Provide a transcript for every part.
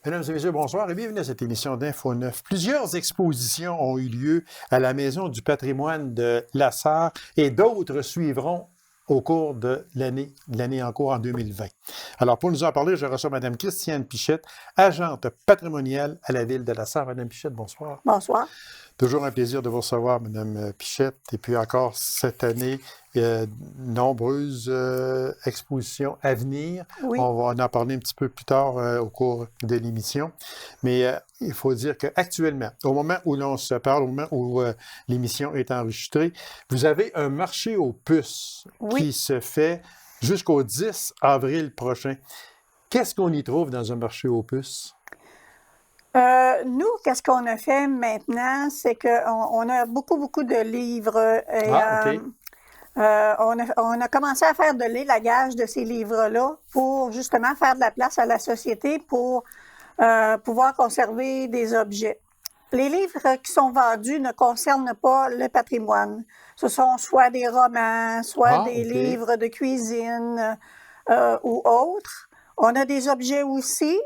Mesdames et messieurs, bonsoir et bienvenue à cette émission d'Info 9. Plusieurs expositions ont eu lieu à la Maison du patrimoine de La Sarre et d'autres suivront au cours de l'année en cours en 2020. Alors, pour nous en parler, je reçois Mme Christiane Pichette, agente patrimoniale à la Ville de La Sarre. Mme Pichette, bonsoir. Bonsoir. Toujours un plaisir de vous recevoir, Mme Pichette. Et puis encore cette année, nombreuses expositions à venir. Oui. On va en parler un petit peu plus tard au cours de l'émission. Mais il faut dire qu'actuellement, au moment où l'on se parle, au moment où l'émission est enregistrée, vous avez un marché aux puces qui se fait jusqu'au 10 avril prochain. Qu'est-ce qu'on y trouve dans un marché aux puces? Nous, qu'est-ce qu'on a fait maintenant, c'est qu'on a beaucoup de livres. Et, on a commencé à faire de l'élagage de ces livres-là pour justement faire de la place à la société pour pouvoir conserver des objets. Les livres qui sont vendus ne concernent pas le patrimoine. Ce sont soit des romans, soit des livres de cuisine ou autres. On a des objets aussi.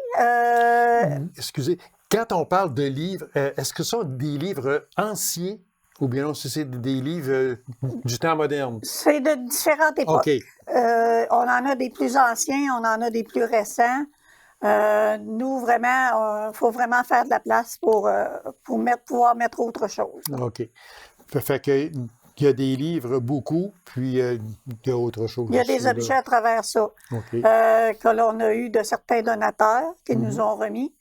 Excusez, quand on parle de livres, est-ce que ce sont des livres anciens ou bien c'est des livres du temps moderne? C'est de différentes époques. Okay. On en a des plus anciens, on en a des plus récents. Nous, vraiment, il faut vraiment faire de la place pour pouvoir mettre autre chose. OK. Fait que il y a des livres beaucoup, puis il y a autre chose. Il y a des objets à travers ça que l'on a eu de certains donateurs qui nous ont remis.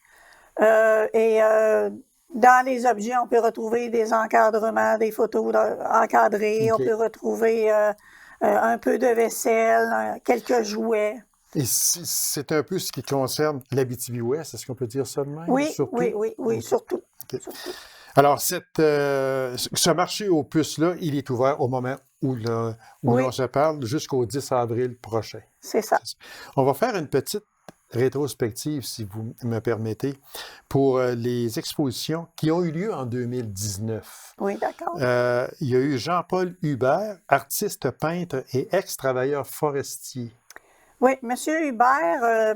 Dans les objets, on peut retrouver des encadrements, des photos encadrées, on peut retrouver un peu de vaisselle, quelques jouets. Et c'est un peu ce qui concerne l'Abitibi-Ouest, est-ce qu'on peut dire ça de même? Oui, surtout? Oui, surtout. Okay. Surtout. Alors, ce marché aux puces-là, il est ouvert au moment où l'on se parle jusqu'au 10 avril prochain. C'est ça. On va faire une petite rétrospective, si vous me permettez, pour les expositions qui ont eu lieu en 2019. Oui, d'accord. Il y a eu Jean-Paul Hubert, artiste peintre et ex-travailleur forestier. Oui, M. Hubert,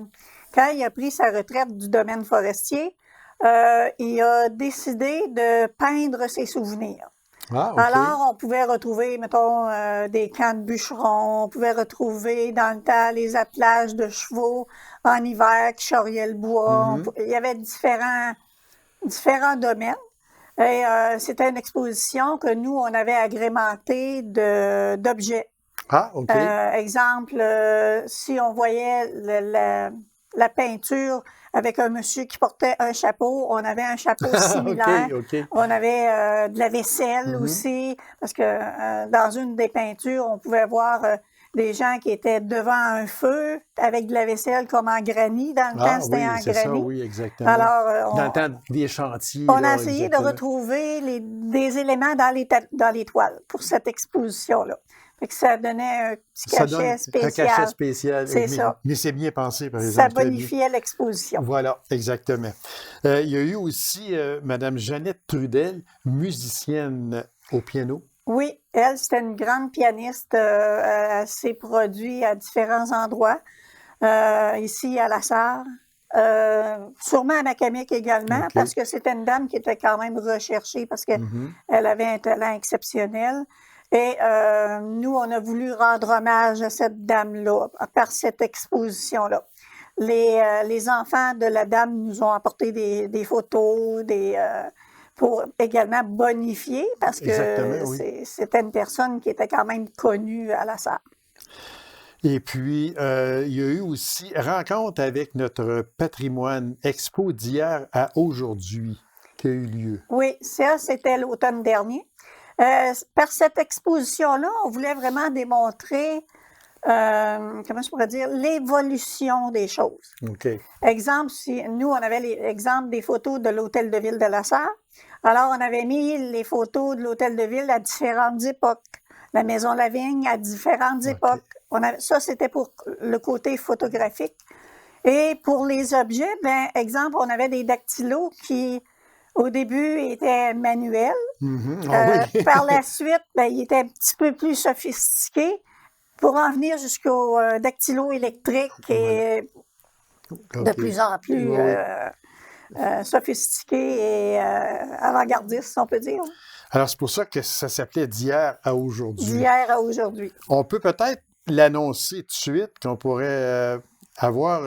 quand il a pris sa retraite du domaine forestier, il a décidé de peindre ses souvenirs. Ah, okay. Alors, on pouvait retrouver, mettons, des camps de bûcherons, on pouvait retrouver dans le temps les attelages de chevaux en hiver qui charriaient le bois. Il y avait différents domaines. Et c'était une exposition que nous, on avait agrémentée d'objets. Ah, OK. Exemple, si on voyait la peinture avec un monsieur qui portait un chapeau, on avait un chapeau similaire. Okay. On avait de la vaisselle aussi, parce que dans une des peintures, on pouvait voir des gens qui étaient devant un feu avec de la vaisselle comme en granit. Dans le temps, c'était en granit. Ça, oui, exactement. Alors, dans le temps des chantiers. On a essayé de retrouver des éléments dans les toiles pour cette exposition-là. Fait que ça donnait un petit cachet spécial. Un cachet spécial. C'est ça. Mais c'est bien pensé, par exemple. Ça bonifiait l'exposition. Voilà, exactement. Il y a eu aussi Mme Jeannette Trudel, musicienne au piano. Oui, elle, c'était une grande pianiste. Elle s'est produite à différents endroits. Ici, à La Sarre. Sûrement à Macamic également, parce que c'était une dame qui était quand même recherchée parce qu'elle avait un talent exceptionnel. Et nous, on a voulu rendre hommage à cette dame-là par cette exposition-là. Les enfants de la dame nous ont apporté des photos, pour également bonifier, parce que c'était une personne qui était quand même connue à La Sarre. Et puis, il y a eu aussi Rencontre avec notre patrimoine, expo d'hier à aujourd'hui, qui a eu lieu. Oui, ça, c'était l'automne dernier. Par cette exposition-là, on voulait vraiment démontrer, comment je pourrais dire, l'évolution des choses. Okay. Exemple, nous, on avait l'exemple des photos de l'hôtel de ville de La Sarre. Alors, on avait mis les photos de l'hôtel de ville à différentes époques. La Maison Lavigne à différentes époques. Ça, c'était pour le côté photographique. Et pour les objets, exemple, on avait des dactylos qui, au début, étaient manuels. Par la suite, ils étaient un petit peu plus sophistiqués pour en venir jusqu'au dactylo électrique et de plus en plus sophistiqué et avant-gardiste, on peut dire. Alors, c'est pour ça que ça s'appelait d'hier à aujourd'hui. D'hier à aujourd'hui. On peut peut-être l'annoncer tout de suite qu'on pourrait avoir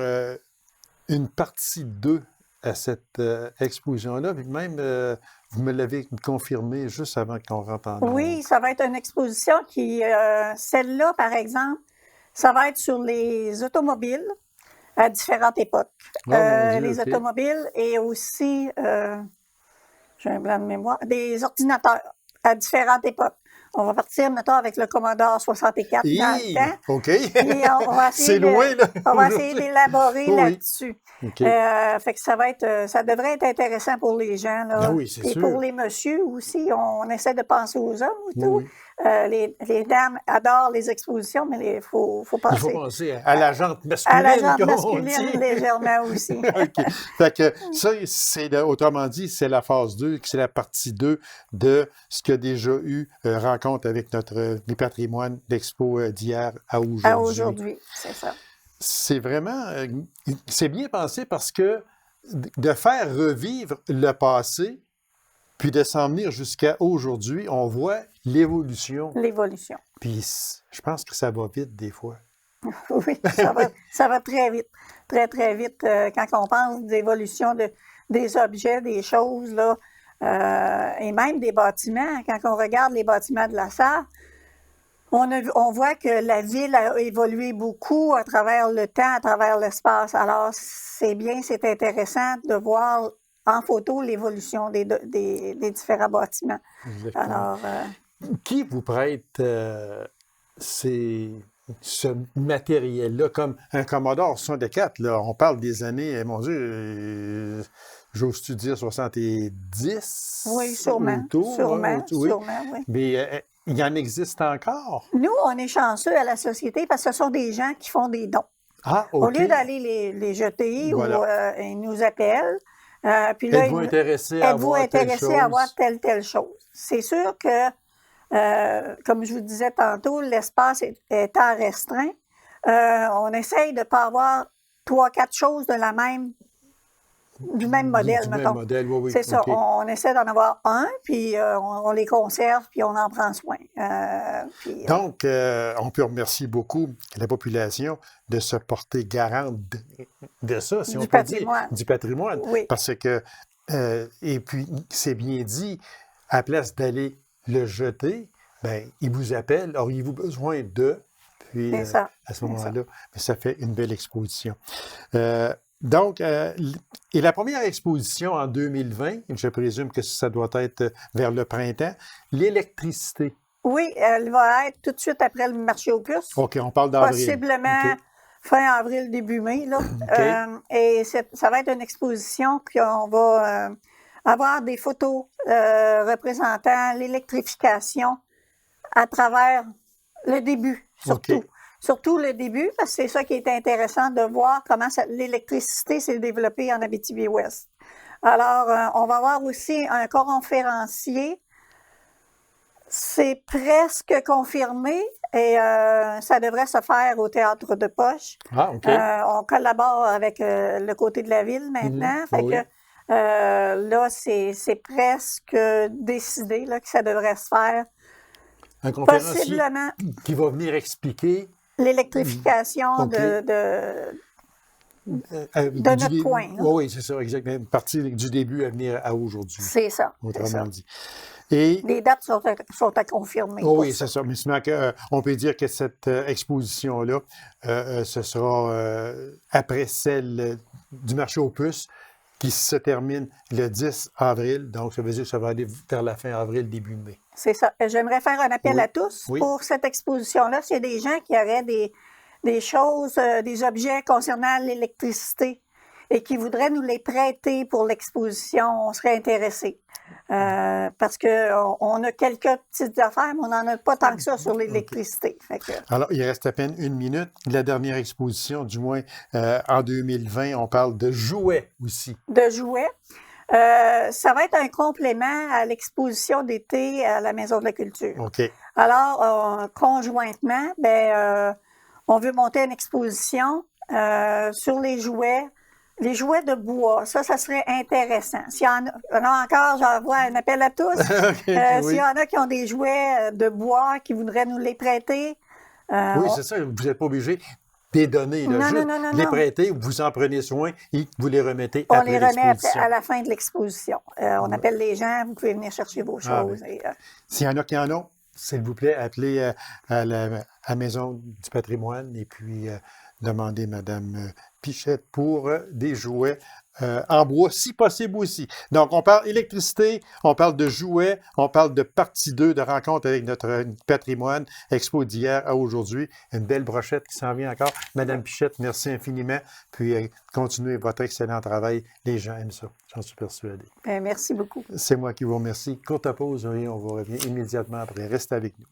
une partie 2 à cette exposition-là. Puis même, vous me l'avez confirmé juste avant qu'on rentre en ondes. Oui, ça va être une exposition qui, celle-là, par exemple, ça va être sur les automobiles à différentes époques. Oh, mon Dieu, les OK. automobiles et aussi, j'ai un blanc de mémoire, des ordinateurs à différentes époques. On va partir, mettons, avec le Commodore 64 dans le temps. OK. Puis on va essayer C'est loin, là. On va essayer d'élaborer Oui. là-dessus. OK. Fait que ça devrait être intéressant pour les gens. Là. Ah oui, c'est et sûr. pour les messieurs aussi, on essaie de penser aux hommes et tout. Oui. Les dames adorent les expositions, mais il faut Il penser faut penser à la jante masculine. à la jante comme on masculine dit. légèrement aussi. OK. Fait que ça, autrement dit, c'est la phase 2, c'est la partie 2 de ce qu'il y a déjà eu rencontre avec notre patrimoine d'expo d'hier à aujourd'hui. À aujourd'hui, c'est ça. C'est vraiment, c'est bien pensé parce que de faire revivre le passé, puis de s'en venir jusqu'à aujourd'hui, on voit l'évolution. L'évolution. Puis je pense que ça va vite des fois. Oui, ça va très vite. Très, très vite. Quand on pense d'évolution des objets, des choses, là, et même des bâtiments. Quand on regarde les bâtiments de la Sarre, on voit que la ville a évolué beaucoup à travers le temps, à travers l'espace. Alors, c'est bien, c'est intéressant de voir en photo l'évolution des différents bâtiments. Exactement. Alors, Qui vous prête ce matériel-là, comme un Commodore 64, là, on parle des années, mon Dieu, j'ose-tu dire 70? oui, sûrement. Autour, Sûrement, hein, oui. sûrement, oui. Mais il y en existe encore? Nous, on est chanceux à la société parce que ce sont des gens qui font des dons. Ah, OK. Au lieu d'aller les jeter, Voilà. ils nous appellent. Puis là, Êtes-vous intéressé à êtes-vous avoir telle intéressé à avoir chose? telle chose? C'est sûr que, comme je vous disais tantôt, l'espace étant restreint, on essaye de ne pas avoir 3-4 choses du même modèle, Du mettons. même modèle, oui, oui. C'est ça. OK. On essaie d'en avoir un, puis on les conserve, puis on en prend soin. Puis, Donc, on peut remercier beaucoup la population de se porter garante de ça, si Du on peut patrimoine. dire, du patrimoine. Oui. Parce que, et puis, c'est bien dit, à la place d'aller le jeter, ben, il vous appelle, auriez-vous besoin de, puis C'est ça. à ce C'est moment-là, ben, ça fait une belle exposition. Donc, et la première exposition en 2020, je présume que ça doit être vers le printemps, l'électricité. Oui, elle va être tout de suite après le marché aux puces. OK, on parle d'avril. Possiblement OK. fin avril, début mai. Là. Et ça va être une exposition qu'on va avoir des photos représentant l'électrification à travers le début, surtout. OK. Surtout le début, parce que c'est ça qui est intéressant de voir comment l'électricité s'est développée en Abitibi-Ouest. Alors, on va avoir aussi un conférencier. C'est presque confirmé et ça devrait se faire au Théâtre de Poche. Ah, OK. On collabore avec le côté de la ville maintenant. Fait Oui. que là, c'est presque décidé là, que ça devrait se faire. Un conférencier Possiblement qui va venir expliquer l'électrification OK. de du notre dé- coin, là. Oui, c'est ça, exactement. Une partie du début à venir à aujourd'hui, C'est ça. C'est autrement ça. dit. Et Les dates sont à confirmer. oh pour oui, ça. c'est ça. Mais sinon, on peut dire que cette exposition-là, ce sera après celle du marché aux puces qui se termine le 10 avril. Donc, ça veut dire que ça va aller vers la fin avril, début mai. C'est ça. J'aimerais faire un appel Oui. à tous Oui. pour cette exposition-là. S'il y a des gens qui auraient des choses, des objets concernant l'électricité et qui voudraient nous les prêter pour l'exposition, on serait intéressés. Parce qu'on a quelques petites affaires, mais on n'en a pas tant que ça sur l'électricité. Fait que, Alors, il reste à peine une minute. La dernière exposition, du moins en 2020, on parle de jouets aussi. de jouets. Ça va être un complément à l'exposition d'été à la Maison de la Culture. OK. Alors, conjointement, on veut monter une exposition sur les jouets Les jouets de bois, ça serait intéressant. S'il y en a, là encore, j'envoie un appel à tous. S'il y en a qui ont des jouets de bois, qui voudraient nous les prêter. Oui, c'est ça, vous n'êtes pas obligé de les donner. Là, juste les prêter, vous en prenez soin et vous les remettez après l'exposition. On les remet à la fin de l'exposition. On appelle les gens, vous pouvez venir chercher vos choses. S'il y en a qui en ont, s'il vous plaît, appelez à la Maison du patrimoine et puis demandez Mme Pichette pour des jouets en bois, si possible aussi. Donc, on parle électricité, on parle de jouets, on parle de partie 2 de rencontre avec notre patrimoine, expo d'hier à aujourd'hui. Une belle brochette qui s'en vient encore. Mme Pichette, merci infiniment. Puis, continuez votre excellent travail. Les gens aiment ça, j'en suis persuadé. Merci beaucoup. C'est moi qui vous remercie. Courte pause et on vous revient immédiatement après. Restez avec nous.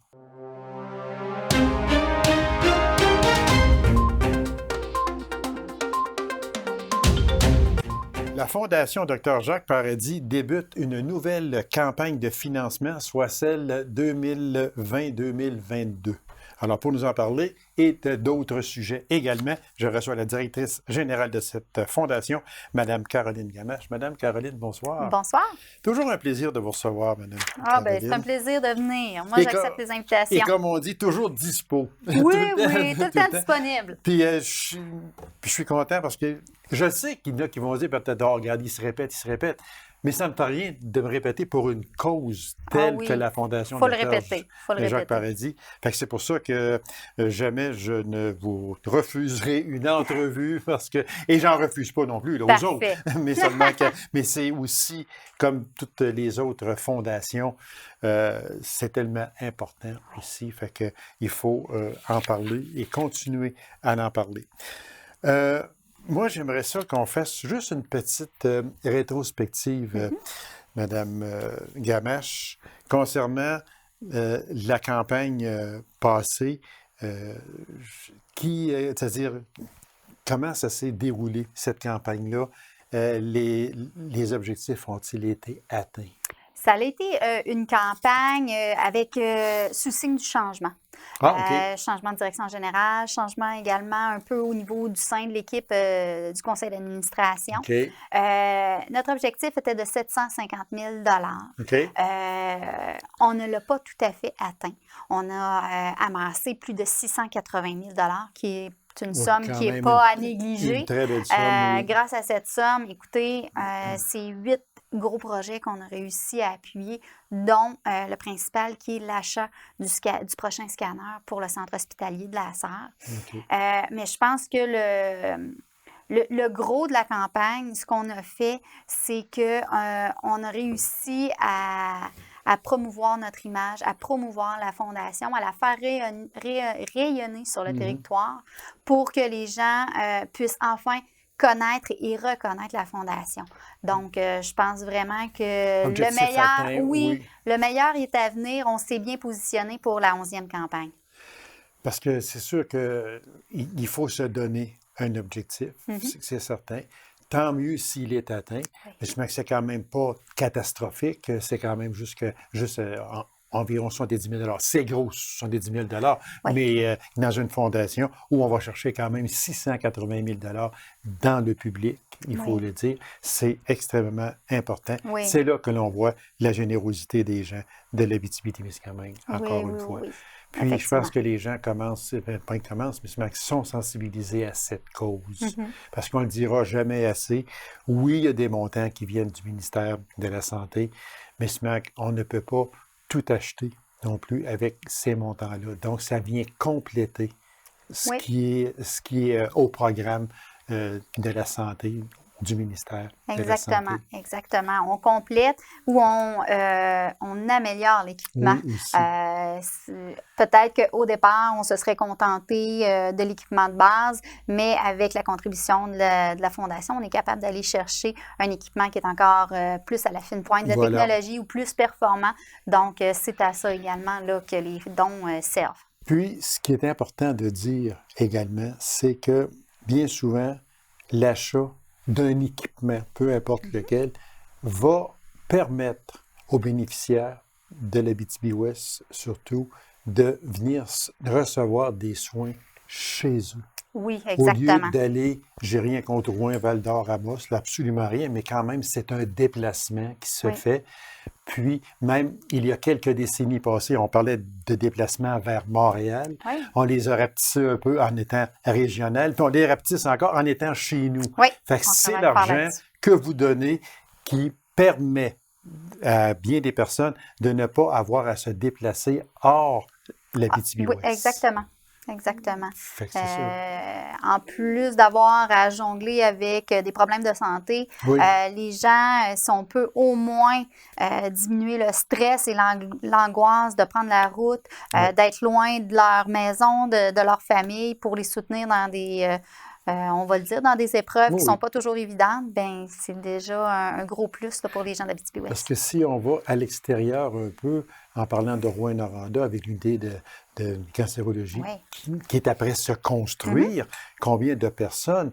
La Fondation Dr Jacques Paradis débute une nouvelle campagne de financement, soit celle 2020-2022. Alors, pour nous en parler et d'autres sujets également, je reçois la directrice générale de cette fondation, Mme Caroline Gamache. Mme Caroline, bonsoir. Bonsoir. Toujours un plaisir de vous recevoir, Mme Caroline. C'est un plaisir de venir. Moi, j'accepte les invitations. Et comme on dit, toujours dispo. Oui, tout le temps disponible. Puis, je suis content parce que je sais qu'il y en a qui vont dire peut-être, oh, regarde, il se répète. Mais ça ne me fait rien de me répéter pour une cause telle que la Fondation Faut le répéter. Jacques Paradis. Fait que c'est pour ça que jamais je ne vous refuserai une entrevue parce que, et j'en refuse pas non plus là, aux autres, mais seulement que, mais c'est aussi comme toutes les autres fondations, c'est tellement important aussi. Fait que il faut en parler et continuer à en parler. Moi, j'aimerais ça qu'on fasse juste une petite rétrospective, Mme Gamache, concernant la campagne passée, c'est-à-dire comment ça s'est déroulé, cette campagne-là, les objectifs ont-ils été atteints? Ça a été une campagne avec sous signe du changement. Changement de direction générale, changement également un peu au niveau du sein de l'équipe du conseil d'administration. Notre objectif était de 750 000 on ne l'a pas tout à fait atteint. On a amassé plus de 680 000 qui est une somme qui n'est pas à négliger. Une très belle somme. Grâce à cette somme, écoutez, c'est 8 gros projets qu'on a réussi à appuyer, dont le principal qui est l'achat du prochain scanner pour le centre hospitalier de la Sarre. Mais je pense que le gros de la campagne, ce qu'on a fait, c'est qu'on a réussi à promouvoir notre image, à promouvoir la Fondation, à la faire rayonner sur le territoire pour que les gens puissent enfin connaître et reconnaître la Fondation. Donc, je pense vraiment que le meilleur est à venir. On s'est bien positionné pour la 11e campagne. Parce que c'est sûr qu'il faut se donner un objectif, c'est certain. Tant mieux s'il est atteint. Mais je me dis que c'est quand même pas catastrophique. C'est quand même juste environ 70 000 $. C'est gros, 70 000 $, mais dans une fondation où on va chercher quand même 680 000 $ dans le public, il faut le dire, c'est extrêmement important. C'est là que l'on voit la générosité des gens de l'Abitibi-Témiscamingue, encore une fois. Puis, je pense que les gens sont sensibilisés à cette cause. Parce qu'on ne le dira jamais assez. Oui, il y a des montants qui viennent du ministère de la Santé, mais on ne peut pas tout acheter non plus avec ces montants-là. Donc, ça vient compléter ce qui est au programme de la santé du ministère de la Santé. Exactement. On complète ou on améliore l'équipement. Peut-être qu'au départ, on se serait contenté de l'équipement de base, mais avec la contribution de la Fondation, on est capable d'aller chercher un équipement qui est encore plus à la fine pointe de technologie ou plus performant. Donc, c'est à ça également là, que les dons servent. Puis, ce qui est important de dire également, c'est que bien souvent, l'achat d'un équipement, peu importe lequel, va permettre aux bénéficiaires de l'Abitibi-Ouest, surtout, de venir recevoir des soins chez eux. Oui, Au lieu exactement. d'aller, j'ai rien contre Rouen, Val-d'Or, Amos, absolument rien, mais quand même, c'est un déplacement qui se Oui. fait. Puis, même il y a quelques décennies passées, on parlait de déplacement vers Montréal. Oui. On les a rapetissés un peu en étant régional, puis on les rapetisse encore en étant chez nous. Oui, Fait que on c'est travaille fort l'argent là-dessus. que vous donnez qui permet à bien des personnes de ne pas avoir à se déplacer hors Oui, l'Abitibi-Ouest. exactement. Exactement. Fait que c'est ça. En plus d'avoir à jongler avec des problèmes de santé, Oui. les gens, si on peut au moins diminuer le stress et l'angoisse de prendre la route, Ouais. d'être loin de leur maison, de leur famille, pour les soutenir dans des, on va le dire, dans des épreuves qui ne Oui. sont pas toujours évidentes, ben c'est déjà un gros plus là, pour les gens d'Abitibi-Ouest. Parce que si on va à l'extérieur un peu, en parlant de Rouyn-Noranda, avec l'unité de cancérologie, Oui. qui est après se construire, combien de personnes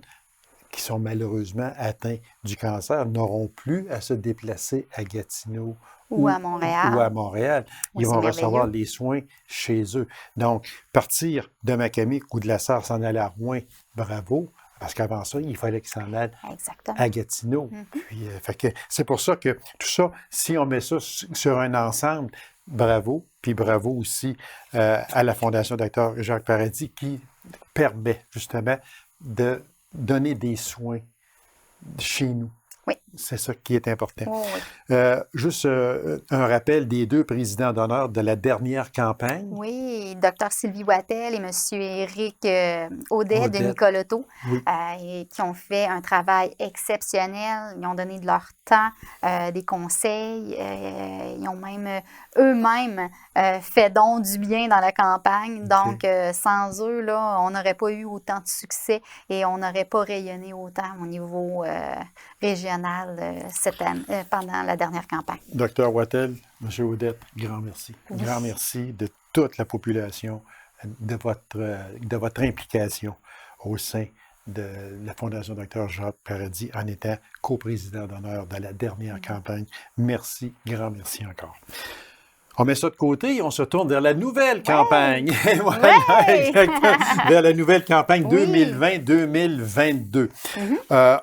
qui sont malheureusement atteintes du cancer n'auront plus à se déplacer à Gatineau Ou à Montréal. ou à Montréal. Oui, Ils c'est vont recevoir merveilleux. les soins chez eux. Donc, partir de Macamic ou de la Sarre, s'en aller à Rouen, bravo, parce qu'avant ça, il fallait qu'ils s'en aillent Exactement. à Gatineau. Puis, fait que c'est pour ça que tout ça, si on met ça sur un ensemble, bravo. Puis bravo aussi à la Fondation Dr Jacques Paradis qui permet justement de donner des soins chez nous. Oui. C'est ça qui est important. Oui, oui. Juste un rappel des 2 présidents d'honneur de la dernière campagne. Oui, Dr Sylvie Wattel et M. Éric Audet de Odette. Nicoloto, Oui. et qui ont fait un travail exceptionnel. Ils ont donné de leur temps, des conseils. Ils ont même eux-mêmes fait don du bien dans la campagne. Donc, sans eux, là, on n'aurait pas eu autant de succès et on n'aurait pas rayonné autant au niveau régional cette année, pendant la dernière campagne. Docteur Wattel, M. Odette, grand merci. Oui. Grand merci de toute la population, de votre implication au sein de la Fondation Dr Jacques Paradis en étant coprésident d'honneur de la dernière campagne. Merci, grand merci encore. On met ça de côté et on se tourne vers la nouvelle campagne. Voilà, Ouais! exactement. Vers la nouvelle campagne Oui. 2020-2022.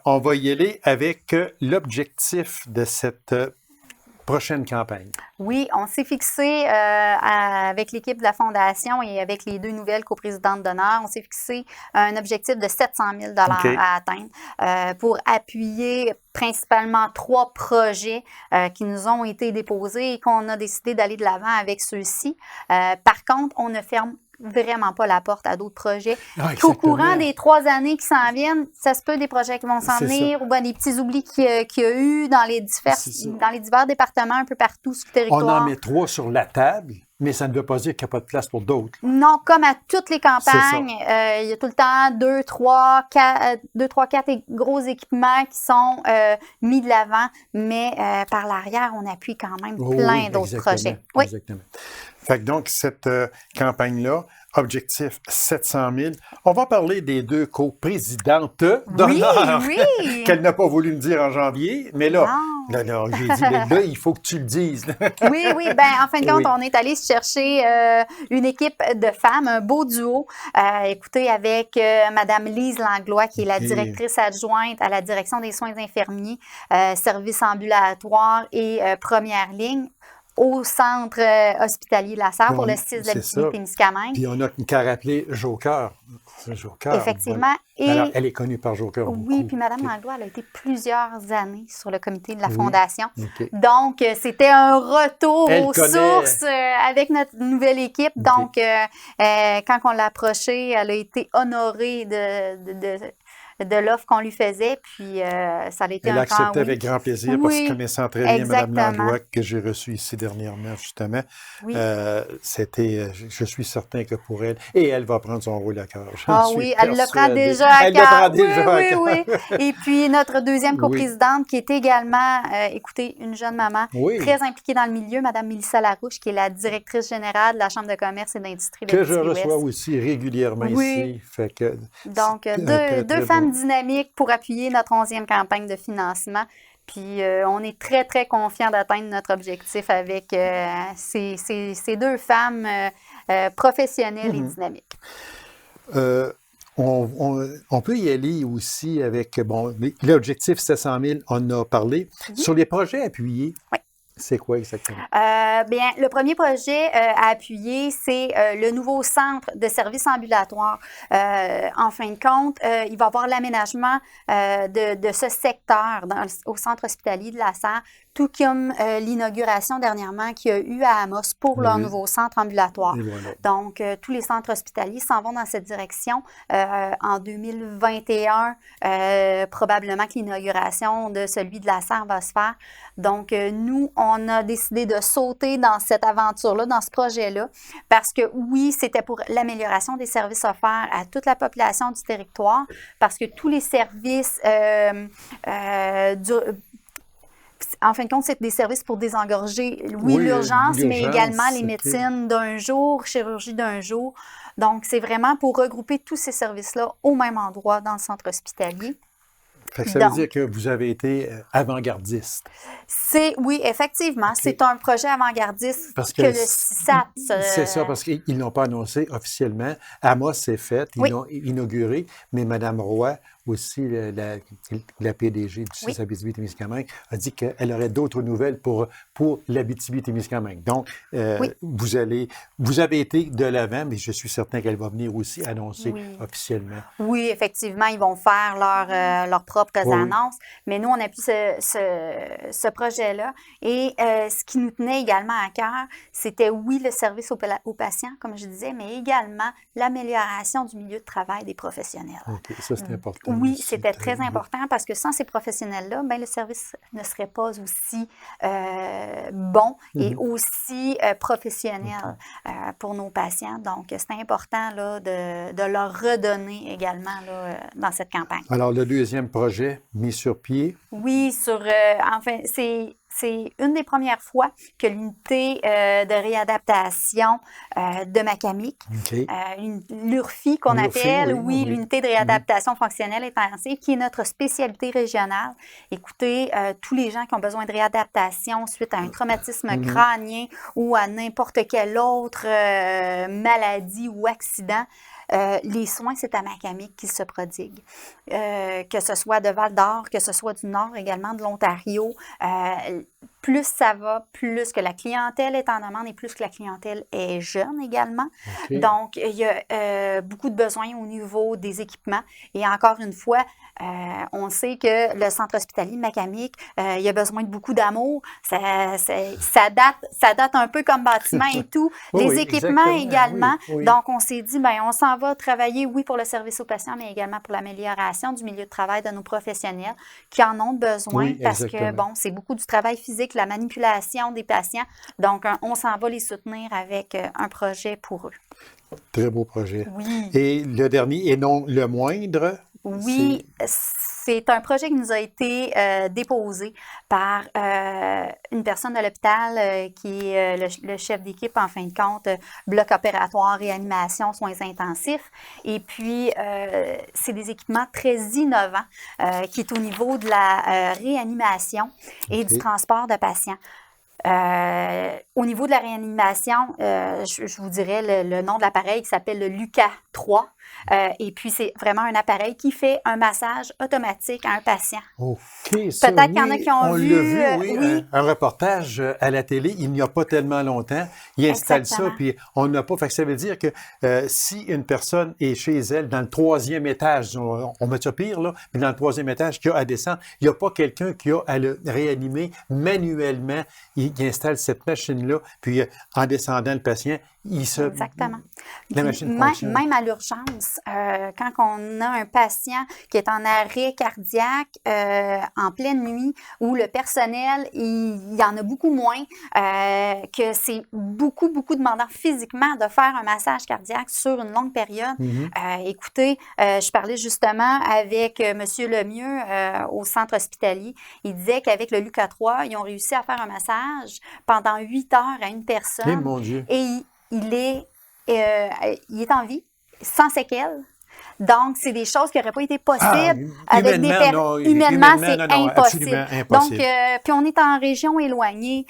On va y aller avec l'objectif de cette prochaine campagne. Oui, on s'est fixé avec l'équipe de la Fondation et avec les 2 nouvelles coprésidentes d'honneur, on s'est fixé un objectif de 700 000 $ OK. à atteindre pour appuyer principalement 3 projets qui nous ont été déposés et qu'on a décidé d'aller de l'avant avec ceux-ci. Par contre, on ne ferme vraiment pas la porte à d'autres projets. Ah, Au courant exactement. des 3 années qui s'en viennent, ça se peut des projets qui vont s'en C'est venir ou bien des petits oublis qu'il y a eu dans les C'est ça. divers départements un peu partout sur le On territoire. en met 3 sur la table, mais ça ne veut pas dire qu'il n'y a pas de place pour d'autres. Non, comme à toutes les C'est campagnes, il y a tout le temps 2, 3, 4 gros équipements qui sont mis de l'avant, mais par l'arrière, on appuie quand même Oui, plein oui, d'autres exactement, projets. Oui, exactement. Fait que donc, cette campagne-là, objectif 700 000. On va parler des 2 coprésidentes d'honneur oui. qu'elle n'a pas voulu me dire en janvier, mais là, Non. là, j'ai dit, mais là, il faut que tu le dises. Oui, ben en fin de compte, Oui. on est allé chercher une équipe de femmes, un beau duo. Écoutez, avec Madame Lise Langlois, qui est la OK. directrice adjointe à la direction des soins infirmiers, services ambulatoires et première ligne au centre hospitalier de la Sarre pour le 6 de C'est ça. l'Abitibi-Témiscamingue. Puis on a qu'à rappeler Joker. Joker. Effectivement. Voilà. Et Alors, elle est connue par Joker. oui, beaucoup. puis Mme OK. Langlois, elle a été plusieurs années sur le comité de la Oui. Fondation. OK. Donc, c'était un retour Elle aux connaît. sources avec notre nouvelle équipe. OK. Donc, quand on l'a approchée, elle a été honorée de l'offre qu'on lui faisait. Puis, ça a été Elle a un grand accepté oui. avec grand plaisir parce Oui, que connaissant très bien Mme exactement. Langlois, que j'ai reçue ici dernièrement, justement, Oui. c'était, je suis certain que pour elle, et elle va prendre son rôle à cœur. J'en Ah suis oui, elle le prend persuadé. déjà à Elle le cœur. prend déjà à Oui, cœur. oui, oui. Et puis, notre deuxième Oui. coprésidente, qui est également, écoutez, une jeune maman Oui. très impliquée dans le milieu, Mme Mélissa Larouche, qui est la directrice générale de la Chambre de commerce et d'industrie de Que je l'Abitibi-Ouest. reçois aussi régulièrement Oui. ici. Fait que Donc, c'est un deux très femmes bon- dynamiques pour appuyer notre 11e campagne de financement. Puis, on est très, très confiants d'atteindre notre objectif avec ces 2 femmes professionnelles et dynamiques. On peut y aller aussi avec, bon, l'objectif, c'était 100 000, on en a parlé. Sur les projets appuyés, Oui. c'est quoi exactement? Bien, le premier projet à appuyer, c'est le nouveau centre de services ambulatoires. En fin de compte, il va y avoir l'aménagement de ce secteur au centre hospitalier de la Sarre, tout comme l'inauguration dernièrement qu'il y a eu à Amos pour leur nouveau centre ambulatoire. Voilà. Donc, tous les centres hospitaliers s'en vont dans cette direction. En 2021, probablement que l'inauguration de celui de la Sarre va se faire. Donc, nous, on a décidé de sauter dans cette aventure-là, dans ce projet-là, parce que oui, c'était pour l'amélioration des services offerts à toute la population du territoire, parce que tous les services en fin de compte, c'est des services pour désengorger, l'urgence, mais également les médecines d'un jour, chirurgie d'un jour. Donc, c'est vraiment pour regrouper tous ces services-là au même endroit dans le centre hospitalier. Fait que ça veut dire que vous avez été avant-gardiste. Oui, effectivement. Okay. C'est un projet avant-gardiste parce que le CISAT... C'est ça, parce qu'ils ne l'ont pas annoncé officiellement. Amos, c'est fait. Ils l'ont inauguré. Mais Mme Roy, aussi, la PDG du CIS Abitibi-Témiscamingue, a dit qu'elle aurait d'autres nouvelles pour l'Abitibi-Témiscamingue. Donc, vous avez été de l'avant, mais je suis certain qu'elle va venir aussi annoncer officiellement. Oui, effectivement, ils vont faire leurs propres annonces. Mais nous, on appuie ce projet-là. Et ce qui nous tenait également à cœur, c'était, le service aux patients, comme je disais, mais également l'amélioration du milieu de travail des professionnels. OK, ça, c'est important. Oui, c'était très important parce que sans ces professionnels-là, le service ne serait pas aussi bon et aussi professionnel pour nos patients. Donc, c'est important là, de leur redonner également là, dans cette campagne. Alors, le deuxième projet mis sur pied? Oui, c'est une des premières fois que l'unité de réadaptation de Macamic, l'URFI qu'on appelle, l'unité de réadaptation fonctionnelle intensive, qui est notre spécialité régionale. Écoutez, tous les gens qui ont besoin de réadaptation suite à un traumatisme crânien ou à n'importe quelle autre maladie ou accident, les soins, c'est à Macamic qu'ils se prodiguent. Que ce soit de Val-d'Or, que ce soit du Nord, également de l'Ontario, plus ça va, plus que la clientèle est en demande et plus que la clientèle est jeune également. Okay. Donc, il y a beaucoup de besoins au niveau des équipements. Et encore une fois, on sait que le centre hospitalier de Macamic, il y a besoin de beaucoup d'amour. Ça date un peu comme bâtiment et tout. Les équipements également. Donc, on s'est dit, on s'en va travailler, pour le service aux patients, mais également pour l'amélioration du milieu de travail de nos professionnels qui en ont besoin parce que, c'est beaucoup du travail physique, la manipulation des patients. Donc, on s'en va les soutenir avec un projet pour eux. Très beau projet. Oui. Et le dernier, et non le moindre? Oui, c'est un projet qui nous a été déposé par une personne de l'hôpital qui est le chef d'équipe, en fin de compte, bloc opératoire, réanimation, soins intensifs. Et puis, c'est des équipements très innovants qui est au niveau de la réanimation et du transport de patients. Au niveau de la réanimation, je vous dirais le nom de l'appareil qui s'appelle le LUCA 3. Et puis, c'est vraiment un appareil qui fait un massage automatique à un patient. OK. Peut-être qu'il y en a qui ont vu... un reportage à la télé, il n'y a pas tellement longtemps. Il installe ça, puis on n'a pas... Fait que ça veut dire que si une personne est chez elle, dans le 3e étage, on met ça pire, là, mais dans le 3e étage, qui a à descendre, il n'y a pas quelqu'un qui a à le réanimer manuellement. Il installe cette machine-là, puis en descendant le patient, Exactement. La machine fonctionne. Même à l'urgence, quand on a un patient qui est en arrêt cardiaque en pleine nuit, où le personnel, il y en a beaucoup moins, que c'est beaucoup demandant physiquement de faire un massage cardiaque sur une longue période. Écoutez, je parlais justement avec M. Lemieux au centre hospitalier. Il disait qu'avec le LUCA 3, ils ont réussi à faire un massage pendant 8 heures à une personne. Eh, mon Dieu. Et il est en vie, sans séquelles. Donc, c'est des choses qui n'auraient pas été possibles humainement, humainement, c'est non, impossible. absolument impossible. Donc, puis on est en région éloignée.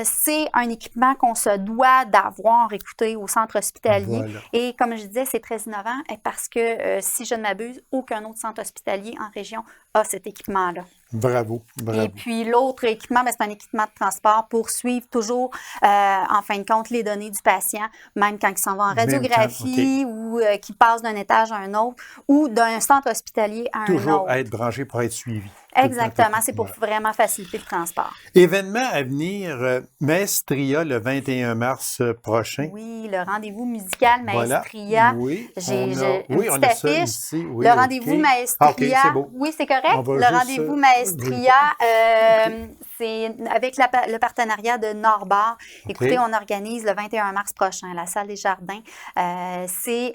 C'est un équipement qu'on se doit d'avoir, écoutez, au centre hospitalier. Voilà. Et comme je disais, c'est très innovant parce que, si je ne m'abuse, aucun autre centre hospitalier en région a cet équipement-là. Bravo. Et puis l'autre équipement, c'est un équipement de transport pour suivre toujours, en fin de compte, les données du patient, même quand il s'en va en radiographie ou qu'il passe d'un étage à un autre ou d'un centre hospitalier à un autre. Toujours être branché pour être suivi. Exactement, c'est pour vraiment faciliter le transport. Événement à venir, Maestria le 21 mars prochain. Oui, le rendez-vous musical Maestria. Voilà. Oui, J'ai on une a petite ça affiche. ici. Oui, Le rendez-vous Maestria. OK, c'est beau. Oui, c'est correct. On va Le juste, rendez-vous Maestria, c'est avec le partenariat de Norbert. Écoutez, on organise le 21 mars prochain à la Salle des Jardins. C'est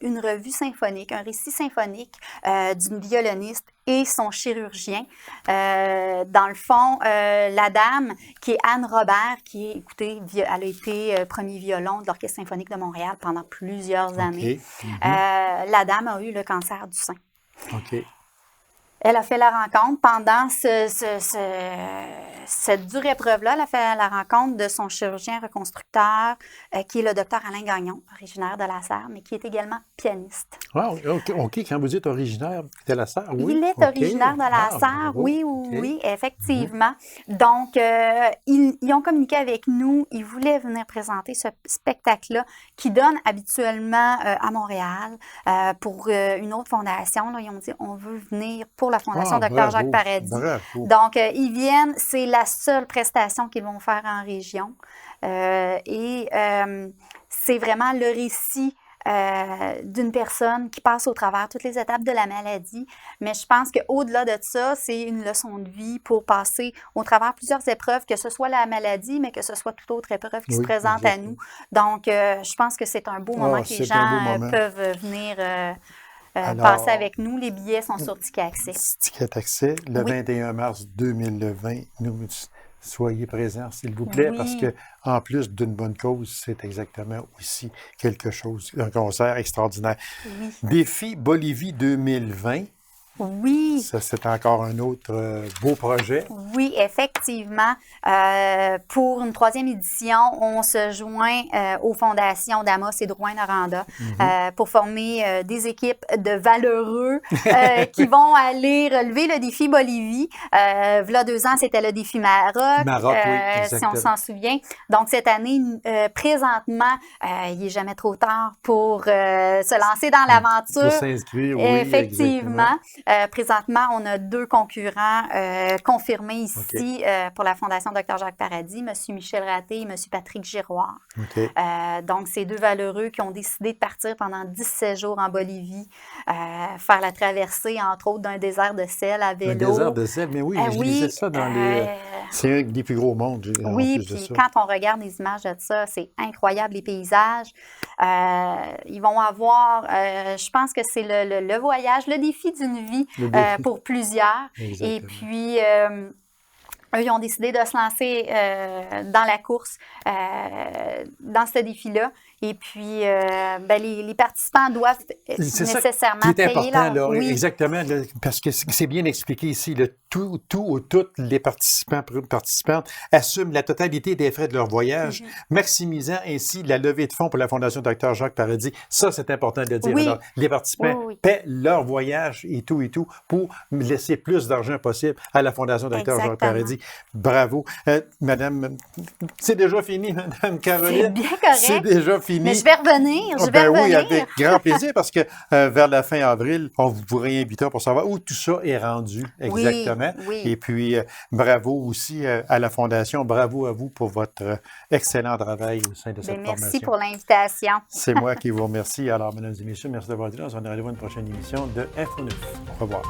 une revue symphonique, un récit symphonique d'une violoniste et son chirurgien. Dans le fond, la dame, qui est Anne Robert, qui est, écoutez, elle a été premier violon de l'Orchestre symphonique de Montréal pendant plusieurs années. La dame a eu le cancer du sein. OK. Elle a fait la rencontre pendant cette dure épreuve-là. Elle a fait la rencontre de son chirurgien reconstructeur, qui est le docteur Alain Gagnon, originaire de la Sarre, mais qui est également pianiste. Ah, OK. Quand vous dites originaire de la Sarre, oui. Il est originaire de la Sarre, oui, effectivement. Donc, ils ont communiqué avec nous. Ils voulaient venir présenter ce spectacle-là qui donne habituellement à Montréal pour une autre fondation. Là, ils ont dit, on veut venir pour la Fondation Dr. Jacques Paradis. Bravo. Donc, ils viennent, c'est la seule prestation qu'ils vont faire en région. C'est vraiment le récit d'une personne qui passe au travers toutes les étapes de la maladie. Mais je pense qu'au-delà de ça, c'est une leçon de vie pour passer au travers plusieurs épreuves, que ce soit la maladie, mais que ce soit toute autre épreuve qui se présente à nous. Donc, je pense que c'est un beau moment que les gens peuvent venir passer avec nous. Les billets sont sur Ticket Accès. Ticket Accès, le 21 mars 2020. Soyez présents, s'il vous plaît, parce que en plus d'une bonne cause, c'est exactement aussi quelque chose, un concert extraordinaire. Oui. Défi Bolivie 2020. Oui. Ça, c'est encore un autre beau projet. Oui, effectivement. Pour une 3e édition, on se joint aux fondations d'Amos et Drouin-Noranda pour former des équipes de valeureux qui vont aller relever le défi Bolivie. V'là 2 ans, c'était le défi Maroc, oui, si on s'en souvient. Donc, cette année, présentement, il n'est jamais trop tard pour se lancer dans l'aventure. Pour s'inscrire, oui, effectivement. Présentement, on a 2 concurrents confirmés ici pour la Fondation Dr. Jacques Paradis, M. Michel Raté et M. Patrick Giroir. Donc, c'est 2 valeureux qui ont décidé de partir pendant 17 jours en Bolivie, faire la traversée, entre autres, d'un désert de sel à vélo. Un désert de sel, mais oui, je lisais ça dans les... C'est un des plus gros mondes. Oui, puis quand on regarde les images de ça, c'est incroyable, les paysages. Ils vont avoir, je pense que c'est le voyage, le défi d'une vie pour plusieurs. Exactement. Et puis, eux, ils ont décidé de se lancer dans la course, dans ce défi-là. Et puis, les participants doivent nécessairement payer leur... Oui. Exactement, là, parce que c'est bien expliqué ici. Toutes les participantes assument la totalité des frais de leur voyage, maximisant ainsi la levée de fonds pour la Fondation Dr. Jacques Paradis. Ça, c'est important de le dire. Alors, les participants paient leur voyage et tout, pour laisser plus d'argent possible à la Fondation Dr. Jacques Paradis. Bravo. Madame, c'est déjà fini, Madame Caroline. C'est bien correct. C'est déjà fini. Mais je vais revenir, Oui, avec grand plaisir, parce que vers la fin avril, on vous réinvitera pour savoir où tout ça est rendu exactement. Oui. Et puis, bravo aussi à la Fondation, bravo à vous pour votre excellent travail au sein de cette formation. Merci pour l'invitation. C'est moi qui vous remercie. Alors, mesdames et messieurs, merci d'avoir été là. On se donne rendez-vous à une prochaine émission de Info 9. Au revoir.